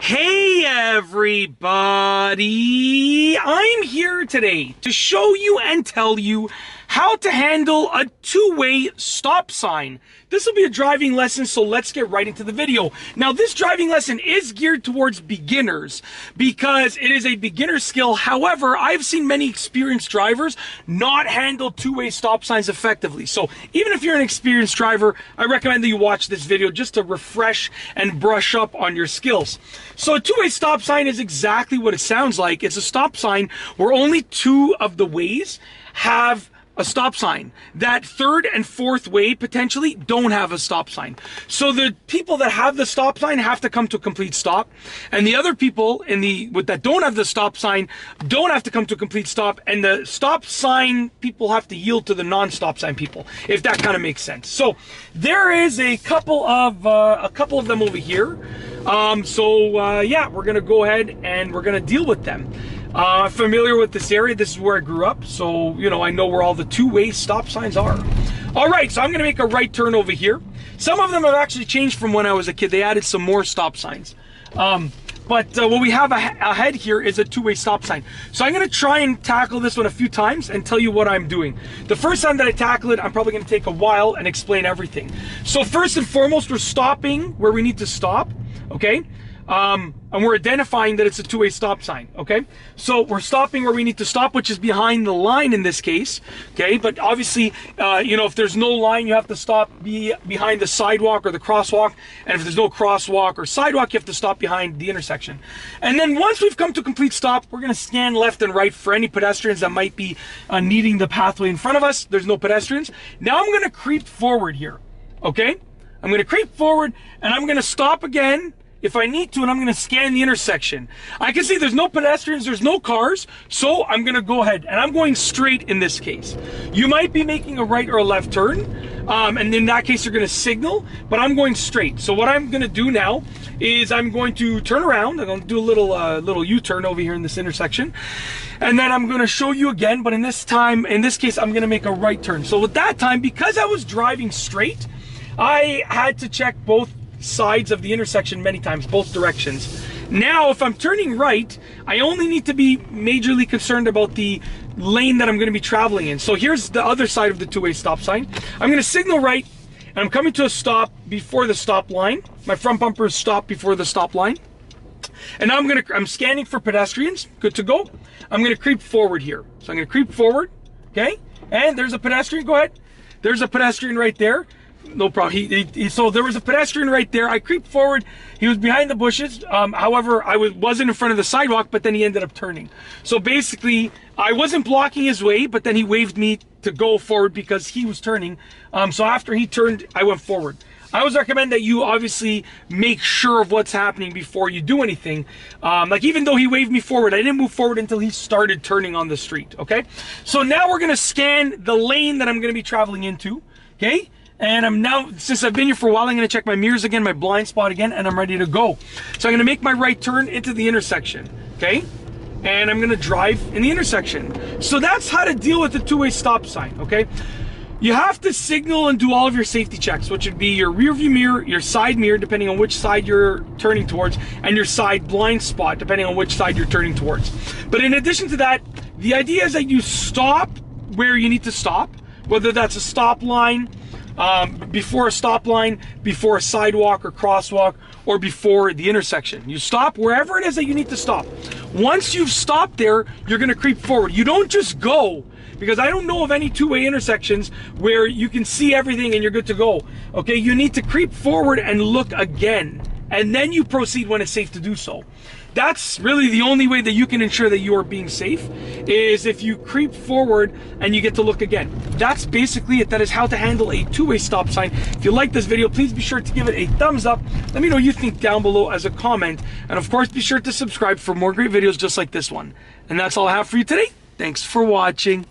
Hey everybody! I'm here today to show you and tell you how to handle a two-way stop sign. This will be a driving lesson, so let's get right into the video. Now, this driving lesson is geared towards beginners because it is a beginner skill. However, I've seen many experienced drivers not handle two-way stop signs effectively. So even if you're an experienced driver, I recommend that you watch this video just to refresh and brush up on your skills. So a two-way stop sign is exactly what it sounds like. It's a stop sign where only two of the ways have a stop sign. That third and fourth way potentially don't have a stop sign. So the people that have the stop sign have to come to a complete stop, and the other people that don't have the stop sign don't have to come to a complete stop, and the stop sign people have to yield to the non-stop sign people, if that kind of makes sense. So there is a couple of them over here. Yeah, we're gonna go ahead and we're gonna deal with them. I'm familiar with this area. This is where I grew up, so you know I know where all the two-way stop signs are. All right, so I'm gonna make a right turn over here. Some of them have actually changed from when I was a kid. They added some more stop signs. But what we have ahead here is a two-way stop sign. So I'm gonna try and tackle this one a few times and tell you what I'm doing. The first time that I tackle it, I'm probably gonna take a while and explain everything. So first and foremost, we're stopping where we need to stop, okay? And we're identifying that it's a two-way stop sign, okay? So we're stopping where we need to stop, which is behind the line in this case, okay? But obviously, you know, if there's no line, you have to stop behind the sidewalk or the crosswalk. And if there's no crosswalk or sidewalk, you have to stop behind the intersection. And then once we've come to a complete stop, we're gonna scan left and right for any pedestrians that might be needing the pathway in front of us. There's no pedestrians. Now I'm gonna creep forward here, okay? I'm gonna creep forward and I'm gonna stop again if I need to, and I'm going to scan the intersection. I can see there's no pedestrians, there's no cars, so I'm going to go ahead, and I'm going straight in this case. You might be making a right or a left turn, and in that case you're going to signal, but I'm going straight. So what I'm going to do now is I'm going to turn around. I'm going to do a little U-turn over here in this intersection, and then I'm going to show you again, but in this case, I'm going to make a right turn. So with that time, because I was driving straight, I had to check both sides of the intersection many times, both directions. Now, if I'm turning right, I only need to be majorly concerned about the lane that I'm going to be traveling in. So here's the other side of the two-way stop sign. I'm going to signal right, and I'm coming to a stop before the stop line. My front bumper is stopped before the stop line. And now I'm scanning for pedestrians. Good to go. I'm going to creep forward here. So I'm going to creep forward, okay? And there's a pedestrian. Go ahead. There's a pedestrian right there. No problem. So there was a pedestrian right there. I creeped forward. He was behind the bushes. However, I wasn't in front of the sidewalk, but then he ended up turning. So basically, I wasn't blocking his way, but then he waved me to go forward because he was turning. So after he turned, I went forward. I always recommend that you obviously make sure of what's happening before you do anything. Like even though he waved me forward, I didn't move forward until he started turning on the street, okay? So now we're gonna scan the lane that I'm gonna be traveling into, okay? And I'm now, since I've been here for a while, I'm gonna check my mirrors again, my blind spot again, and I'm ready to go. So I'm gonna make my right turn into the intersection, okay? And I'm gonna drive in the intersection. So that's how to deal with the two-way stop sign, okay? You have to signal and do all of your safety checks, which would be your rear view mirror, your side mirror, depending on which side you're turning towards, and your side blind spot, depending on which side you're turning towards. But in addition to that, the idea is that you stop where you need to stop, whether that's a stop line, before a stop line, before a sidewalk or crosswalk, or before the intersection. You stop wherever it is that you need to stop. Once you've stopped there, you're gonna creep forward. You don't just go, because I don't know of any two-way intersections where you can see everything and you're good to go. Okay, you need to creep forward and look again, and then you proceed when it's safe to do so. That's really the only way that you can ensure that you are being safe, is if you creep forward and you get to look again. That's basically it. That is how to handle a two-way stop sign. If you like this video, please be sure to give it a thumbs up. Let me know what you think down below as a comment. And of course, be sure to subscribe for more great videos just like this one. And that's all I have for you today. Thanks for watching.